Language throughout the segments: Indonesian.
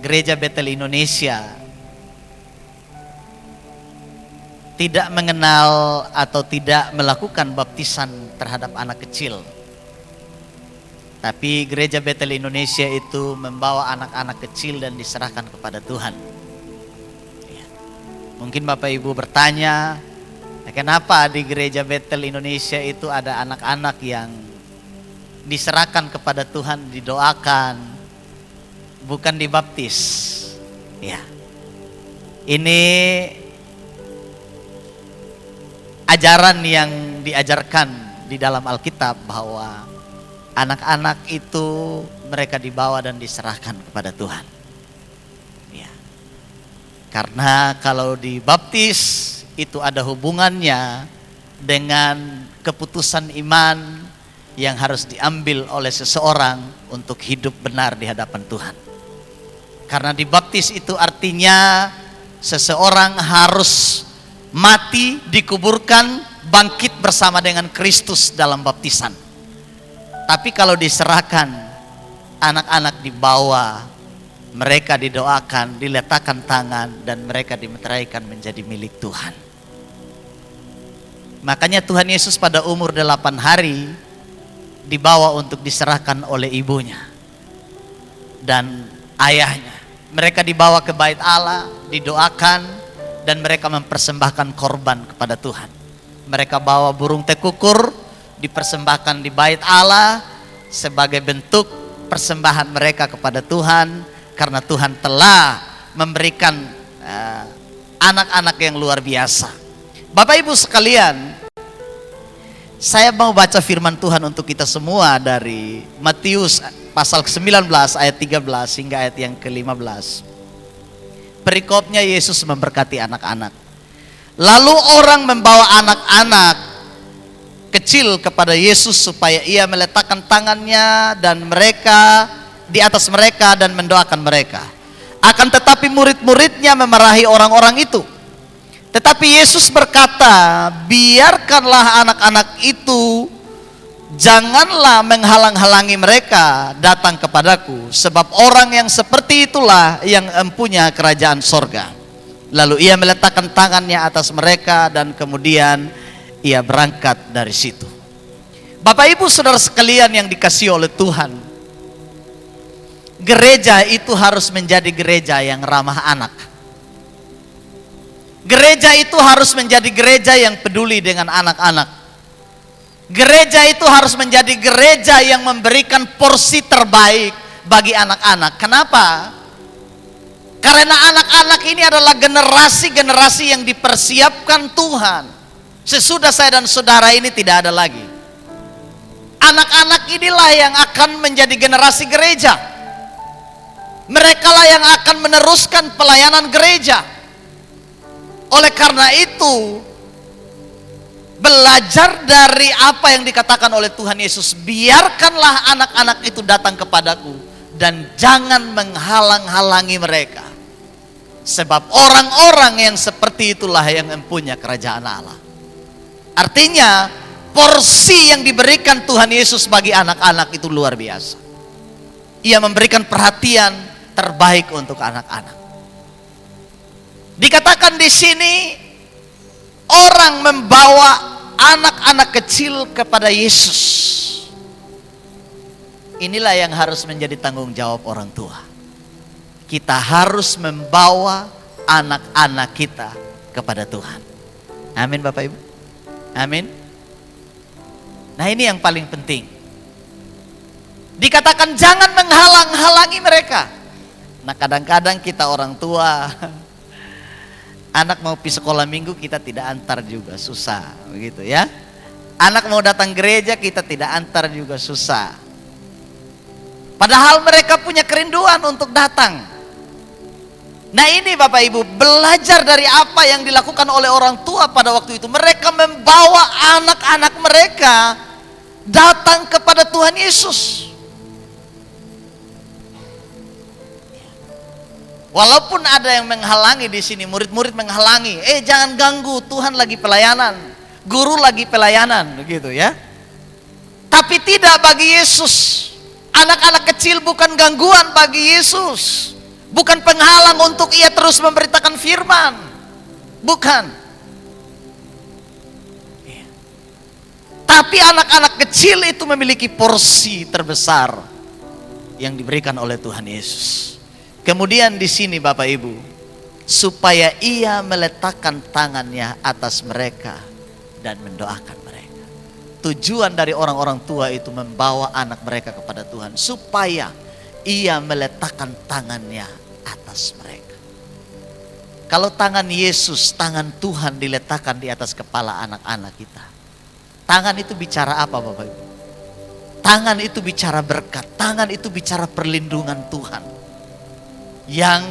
Gereja Betel Indonesia tidak mengenal atau tidak melakukan baptisan terhadap anak kecil. Tapi Gereja Betel Indonesia itu membawa anak-anak kecil dan diserahkan kepada Tuhan. Ya. Mungkin Bapak Ibu bertanya, kenapa di Gereja Betel Indonesia itu ada anak-anak yang diserahkan kepada Tuhan, didoakan, bukan dibaptis. Ya. Ini ajaran yang diajarkan di dalam Alkitab bahwa anak-anak itu mereka dibawa dan diserahkan kepada Tuhan. Ya. Karena kalau dibaptis itu ada hubungannya dengan keputusan iman yang harus diambil oleh seseorang untuk hidup benar di hadapan Tuhan. Karena dibaptis itu artinya seseorang harus mati, dikuburkan, bangkit bersama dengan Kristus dalam baptisan. Tapi kalau diserahkan, anak-anak dibawa, mereka didoakan, diletakkan tangan, dan mereka dimeteraikan menjadi milik Tuhan. Makanya Tuhan Yesus pada umur 8 hari dibawa untuk diserahkan oleh ibunya dan ayahnya. Mereka dibawa ke bait Allah, didoakan, dan mereka mempersembahkan korban kepada Tuhan. Mereka bawa burung tekukur, dipersembahkan di bait Allah sebagai bentuk persembahan mereka kepada Tuhan, karena Tuhan telah memberikan anak-anak yang luar biasa. Bapak Ibu sekalian, saya mau baca firman Tuhan untuk kita semua dari Matius pasal ke-19 ayat 13 hingga ayat yang ke-15. Perikopnya Yesus memberkati anak-anak. Lalu orang membawa anak-anak kecil kepada Yesus supaya ia meletakkan tangannya dan mereka di atas mereka dan mendoakan mereka. Akan tetapi murid-muridnya memarahi orang-orang itu. Tetapi Yesus berkata, biarkanlah anak-anak itu, janganlah menghalang-halangi mereka datang kepadaku, sebab orang yang seperti itulah yang empunya kerajaan sorga. Lalu ia meletakkan tangannya atas mereka dan kemudian ia berangkat dari situ. Bapak Ibu Saudara sekalian yang dikasihi oleh Tuhan, gereja itu harus menjadi gereja yang ramah anak. Gereja itu harus menjadi gereja yang peduli dengan anak-anak. Gereja itu harus menjadi gereja yang memberikan porsi terbaik bagi anak-anak. Kenapa? Karena anak-anak ini adalah generasi-generasi yang dipersiapkan Tuhan. Sesudah saya dan saudara ini tidak ada lagi. Anak-anak inilah yang akan menjadi generasi gereja. Mereka lah yang akan meneruskan pelayanan gereja. Oleh karena itu, belajar dari apa yang dikatakan oleh Tuhan Yesus, biarkanlah anak-anak itu datang kepadaku dan jangan menghalang-halangi mereka, sebab orang-orang yang seperti itulah yang mempunyai kerajaan Allah. Artinya porsi yang diberikan Tuhan Yesus bagi anak-anak itu luar biasa. Ia memberikan perhatian terbaik untuk anak-anak. Dikatakan di sini orang membawa anak-anak kecil kepada Yesus. Inilah yang harus menjadi tanggung jawab orang tua. Kita harus membawa anak-anak kita kepada Tuhan. Amin Bapak Ibu. Amin. Nah ini yang paling penting. Dikatakan jangan menghalang-halangi mereka. Nah kadang-kadang kita orang tua, anak mau pergi sekolah minggu kita tidak antar juga, susah begitu ya. Anak mau datang gereja kita tidak antar juga, susah. Padahal mereka punya kerinduan untuk datang. Nah ini Bapak Ibu, belajar dari apa yang dilakukan oleh orang tua pada waktu itu. Mereka membawa anak-anak mereka datang kepada Tuhan Yesus. Walaupun ada yang menghalangi di sini, murid-murid menghalangi, jangan ganggu, Tuhan lagi pelayanan, guru lagi pelayanan, begitu ya. Tapi tidak bagi Yesus. Anak-anak kecil bukan gangguan bagi Yesus. bukan penghalang untuk ia terus memberitakan firman. Bukan. Tapi anak-anak kecil itu memiliki porsi terbesar yang diberikan oleh Tuhan Yesus. Kemudian di sini Bapak Ibu, supaya ia meletakkan tangannya atas mereka dan mendoakan mereka. Tujuan dari orang-orang tua itu membawa anak mereka kepada Tuhan, supaya ia meletakkan tangannya atas mereka. Kalau tangan Yesus, tangan Tuhan diletakkan di atas kepala anak-anak kita, tangan itu bicara apa Bapak Ibu? Tangan itu bicara berkat, tangan itu bicara perlindungan Tuhan yang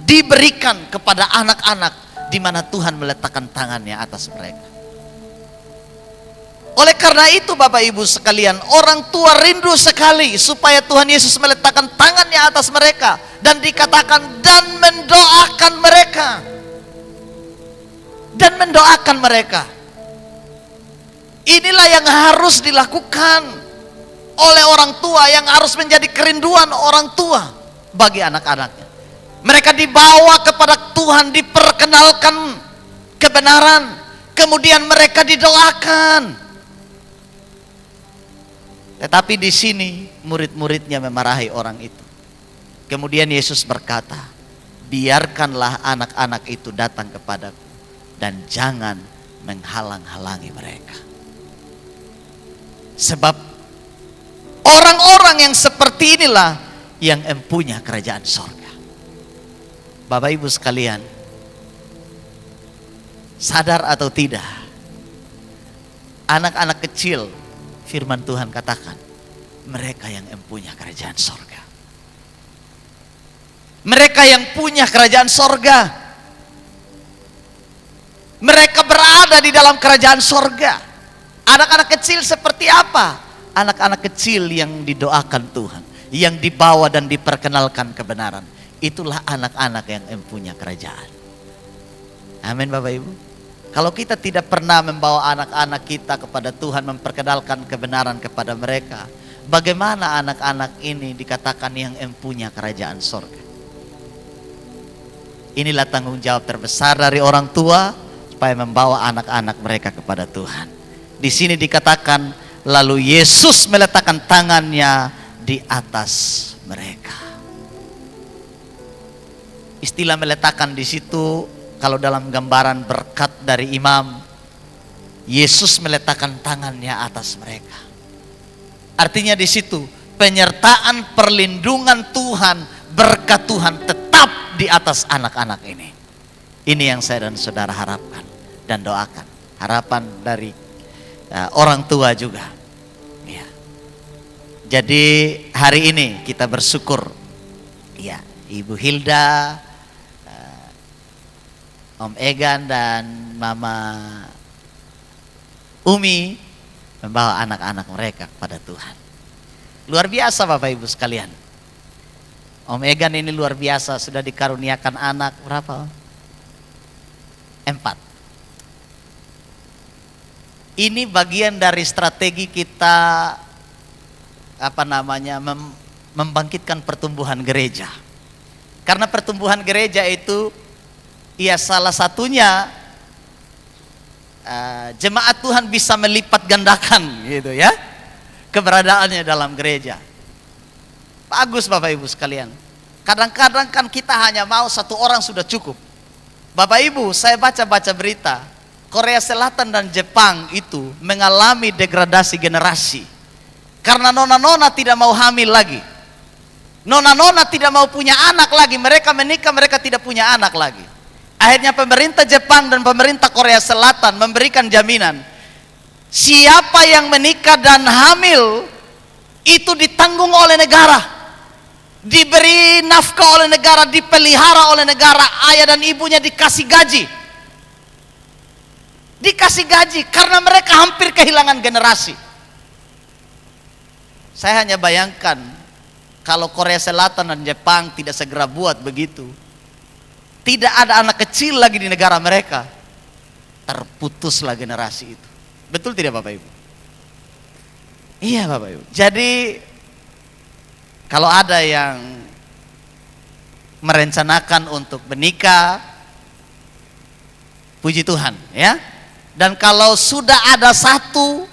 diberikan kepada anak-anak di mana Tuhan meletakkan tangannya atas mereka. Oleh karena itu Bapak Ibu sekalian, orang tua rindu sekali supaya Tuhan Yesus meletakkan tangannya atas mereka dan dikatakan dan mendoakan mereka. Dan mendoakan mereka. Inilah yang harus dilakukan oleh orang tua, yang harus menjadi kerinduan orang tua bagi anak-anaknya. Mereka dibawa kepada Tuhan, diperkenalkan kebenaran, kemudian mereka didoakan. Tetapi di sini murid-muridnya memarahi orang itu. Kemudian Yesus berkata, biarkanlah anak-anak itu datang kepadaku dan jangan menghalang-halangi mereka. Sebab orang-orang yang seperti inilah yang empunya kerajaan sorga. Bapak Ibu sekalian, sadar atau tidak, anak-anak kecil, firman Tuhan katakan, mereka yang empunya kerajaan sorga. Mereka yang punya kerajaan sorga. Mereka berada di dalam kerajaan sorga. Anak-anak kecil seperti apa? Anak-anak kecil yang didoakan Tuhan, yang dibawa dan diperkenalkan kebenaran. Itulah anak-anak yang empunya kerajaan. Amin Bapak Ibu. Kalau kita tidak pernah membawa anak-anak kita kepada Tuhan, memperkenalkan kebenaran kepada mereka, bagaimana anak-anak ini dikatakan yang empunya kerajaan sorga? Inilah tanggung jawab terbesar dari orang tua, supaya membawa anak-anak mereka kepada Tuhan. Di sini dikatakan, lalu Yesus meletakkan tangannya di atas mereka. Istilah meletakkan di situ, kalau dalam gambaran berkat dari imam, Yesus meletakkan tangannya atas mereka. Artinya di situ penyertaan perlindungan Tuhan, berkat Tuhan tetap di atas anak-anak ini. Ini yang saya dan saudara harapkan dan doakan. Harapan dari orang tua juga. Ya. Jadi hari ini kita bersyukur, ya, Ibu Hilda, Om Egan dan Mama Umi membawa anak-anak mereka kepada Tuhan. Luar biasa Bapak Ibu sekalian. Om Egan ini luar biasa, sudah dikaruniakan anak berapa? 4. Ini bagian dari strategi kita membangkitkan pertumbuhan gereja. Karena pertumbuhan gereja itu ya salah satunya jemaat Tuhan bisa melipat gandakan gitu ya, keberadaannya dalam gereja. Bagus Bapak Ibu sekalian. Kadang-kadang kan kita hanya mau satu orang sudah cukup. Bapak Ibu, saya baca-baca berita, Korea Selatan dan Jepang itu mengalami degradasi generasi. Karena nona-nona tidak mau hamil lagi. Nona-nona tidak mau punya anak lagi. Mereka menikah, mereka tidak punya anak lagi. Akhirnya pemerintah Jepang dan pemerintah Korea Selatan memberikan jaminan, siapa yang menikah dan hamil itu ditanggung oleh negara, diberi nafkah oleh negara, dipelihara oleh negara, ayah dan ibunya dikasih gaji. Dikasih gaji karena mereka hampir kehilangan generasi. Saya hanya bayangkan kalau Korea Selatan dan Jepang tidak segera buat begitu, tidak ada anak kecil lagi di negara mereka. Terputuslah generasi itu. Betul tidak Bapak Ibu? Iya Bapak Ibu. Jadi kalau ada yang merencanakan untuk menikah, puji Tuhan ya. Dan kalau sudah ada satu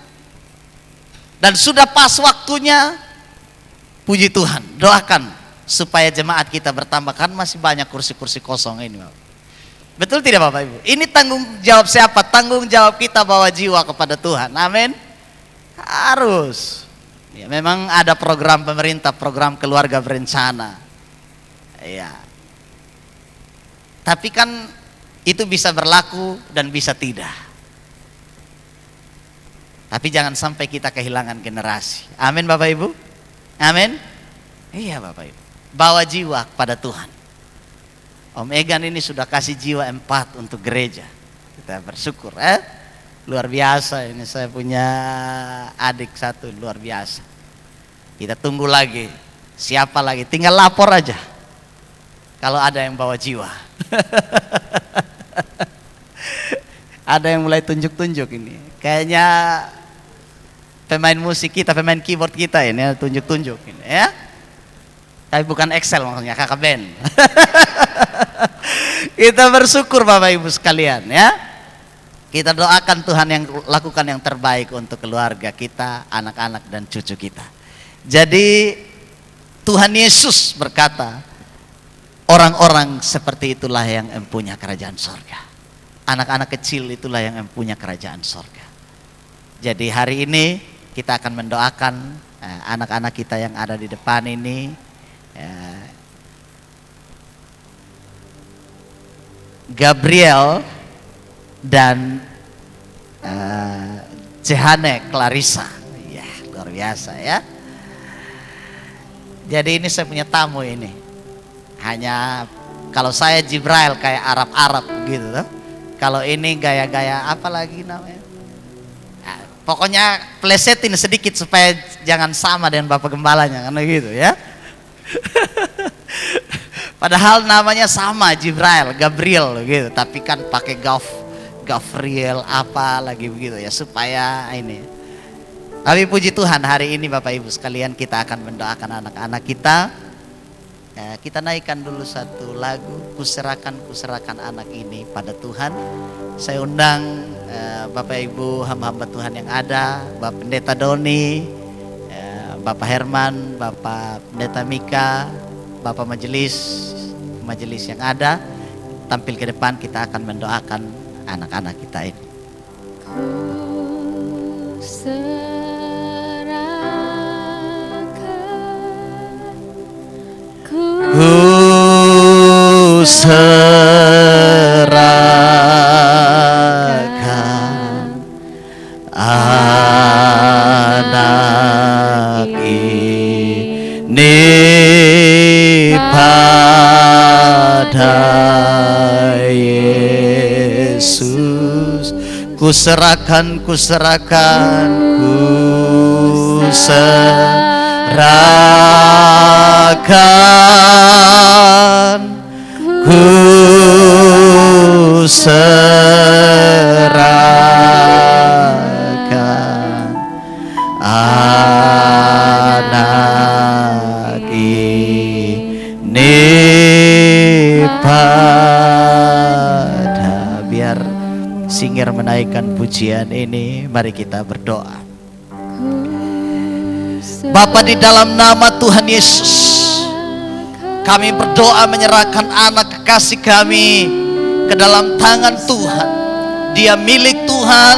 dan sudah pas waktunya, puji Tuhan, doakan supaya jemaat kita bertambah, kan masih banyak kursi-kursi kosong ini. Betul tidak Bapak Ibu? Ini tanggung jawab siapa? Tanggung jawab kita bawa jiwa kepada Tuhan. Amin. Harus. Ya, memang ada program pemerintah, program keluarga berencana. Ya. Tapi kan itu bisa berlaku dan bisa tidak. Tapi jangan sampai kita kehilangan generasi. Amin Bapak Ibu. Amin. Iya Bapak Ibu. Bawa jiwa kepada Tuhan. Om Egan ini sudah kasih jiwa 4 untuk gereja. Kita bersyukur. Luar biasa, ini saya punya adik satu, luar biasa. Kita tunggu lagi. Siapa lagi? Tinggal lapor aja kalau ada yang bawa jiwa. Ada yang mulai tunjuk-tunjuk ini. Kayaknya pemain musik kita, pemain keyboard kita ini tunjuk-tunjuk ini ya. Tapi bukan Excel maksudnya, kakak band. Kita bersyukur Bapak Ibu sekalian ya. Kita doakan Tuhan yang lakukan yang terbaik untuk keluarga kita, anak-anak dan cucu kita. Jadi Tuhan Yesus berkata, orang-orang seperti itulah yang empunya kerajaan sorga. Anak-anak kecil itulah yang empunya kerajaan sorga. Jadi hari ini kita akan mendoakan anak-anak kita yang ada di depan ini. Gabriel dan Cehane Clarissa. Ya, luar biasa ya. Jadi ini saya punya tamu ini. Hanya kalau saya Jibril kayak Arab-Arab gitu tuh. Kalau ini gaya-gaya apa lagi namanya? Nah, pokoknya plesetin sedikit supaya jangan sama dengan Bapak Gembalanya, karena gitu ya. Padahal namanya sama, Jibril, Gabriel gitu, tapi kan pakai Gabriel apa lagi begitu ya, supaya ini. Tapi puji Tuhan hari ini Bapak Ibu sekalian kita akan mendoakan anak-anak kita. Ya, kita naikkan dulu satu lagu, kuserahkan anak ini pada Tuhan. Saya undang Bapak Ibu hamba-hamba Tuhan yang ada, Bapak Pendeta Doni, Bapak Herman, Bapak Pendeta Mika, Bapak majelis yang ada, tampil ke depan, kita akan mendoakan anak-anak kita ini. Ku serahkan anak ini pada Yesus. Ku serahkan, ku serahkan. Ku serahkan anak ini pada. Biar singer menaikkan pujian ini, mari kita berdoa. Bapa, di dalam nama Tuhan Yesus, kami berdoa menyerahkan anak kekasih kami ke dalam tangan Tuhan. Dia milik Tuhan,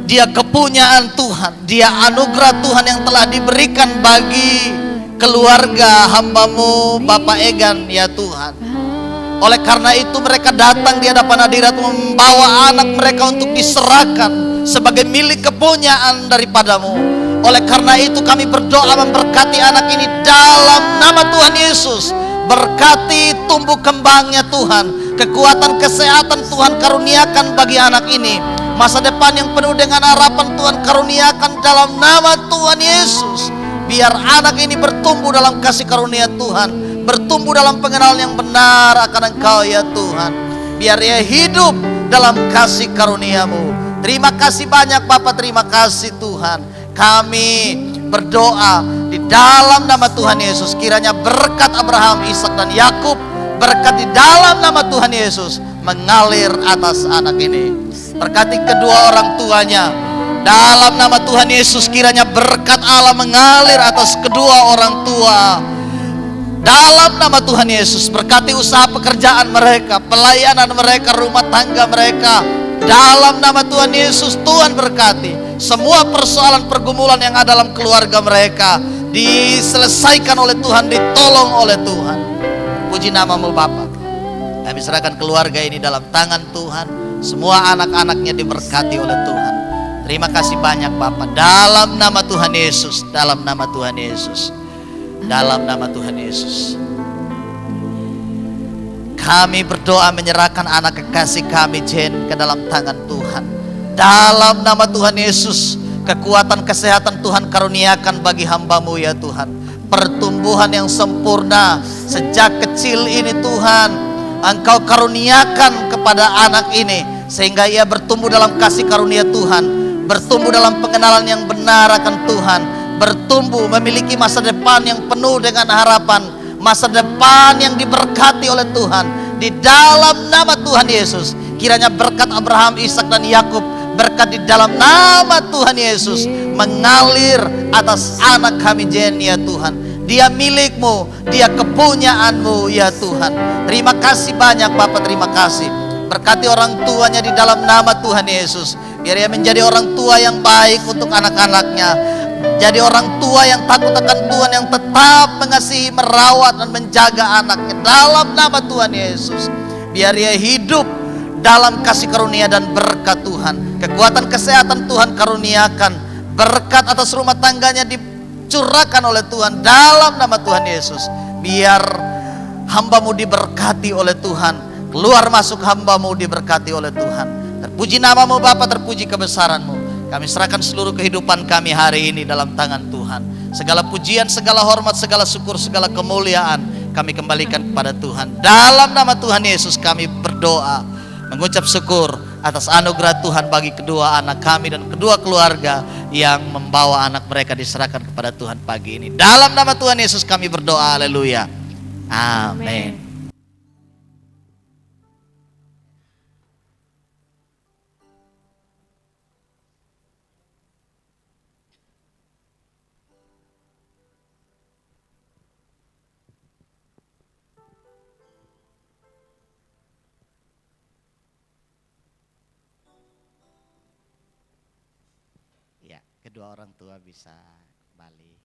dia kepunyaan Tuhan, dia anugerah Tuhan yang telah diberikan bagi keluarga hamba-Mu Bapak Egan ya Tuhan. Oleh karena itu mereka datang di hadapan hadirat membawa anak mereka untuk diserahkan sebagai milik kepunyaan daripada-Mu. Oleh karena itu kami berdoa memberkati anak ini dalam nama Tuhan Yesus. Berkati tumbuh kembangnya Tuhan, kekuatan kesehatan Tuhan karuniakan bagi anak ini. Masa depan yang penuh dengan harapan Tuhan karuniakan dalam nama Tuhan Yesus. Biar anak ini bertumbuh dalam kasih karunia Tuhan, bertumbuh dalam pengenalan yang benar akan Engkau ya Tuhan. Biar ia hidup dalam kasih karunia-Mu. Terima kasih banyak Bapak, terima kasih Tuhan. Kami berdoa di dalam nama Tuhan Yesus, kiranya berkat Abraham, Ishak dan Yakub, berkat di dalam nama Tuhan Yesus mengalir atas anak ini. Berkati kedua orang tuanya dalam nama Tuhan Yesus, kiranya berkat Allah mengalir atas kedua orang tua dalam nama Tuhan Yesus. Berkati usaha pekerjaan mereka, pelayanan mereka, rumah tangga mereka dalam nama Tuhan Yesus. Tuhan berkati semua persoalan pergumulan yang ada dalam keluarga mereka diselesaikan oleh Tuhan, ditolong oleh Tuhan. Puji namamu Bapa. Kami serahkan keluarga ini dalam tangan Tuhan. Semua anak-anaknya diberkati oleh Tuhan. Terima kasih banyak Bapa. Dalam nama Tuhan Yesus, dalam nama Tuhan Yesus, dalam nama Tuhan Yesus. Kami berdoa menyerahkan anak kekasih kami Jen ke dalam tangan Tuhan. Dalam nama Tuhan Yesus, kekuatan kesehatan Tuhan karuniakan bagi hamba-Mu ya Tuhan. Pertumbuhan yang sempurna sejak kecil ini Tuhan, Engkau karuniakan kepada anak ini sehingga ia bertumbuh dalam kasih karunia Tuhan, bertumbuh dalam pengenalan yang benar akan Tuhan, bertumbuh memiliki masa depan yang penuh dengan harapan, masa depan yang diberkati oleh Tuhan. Di dalam nama Tuhan Yesus, kiranya berkat Abraham, Ishak dan Yakub, berkat di dalam nama Tuhan Yesus mengalir atas anak kami Jen ya Tuhan. Dia milik-Mu, dia kepunyaan-Mu ya Tuhan. Terima kasih banyak Bapak, terima kasih. Berkati orang tuanya di dalam nama Tuhan Yesus. Biar ia menjadi orang tua yang baik untuk anak-anaknya. Jadi orang tua yang takut akan Tuhan, yang tetap mengasihi, merawat dan menjaga anaknya dalam nama Tuhan Yesus. Biar ia hidup dalam kasih karunia dan berkat Tuhan. Kekuatan kesehatan Tuhan karuniakan. Berkat atas rumah tangganya dicurahkan oleh Tuhan dalam nama Tuhan Yesus. Biar hamba-Mu diberkati oleh Tuhan, keluar masuk hamba-Mu diberkati oleh Tuhan. Terpuji namamu Bapa, terpuji kebesaran-Mu. Kami serahkan seluruh kehidupan kami hari ini dalam tangan Tuhan. Segala pujian, segala hormat, segala syukur, segala kemuliaan kami kembalikan kepada Tuhan. Dalam nama Tuhan Yesus kami berdoa, mengucap syukur atas anugerah Tuhan bagi kedua anak kami dan kedua keluarga yang membawa anak mereka diserahkan kepada Tuhan pagi ini. Dalam nama Tuhan Yesus kami berdoa, haleluya. Amin. Ya, kedua orang tua bisa kembali.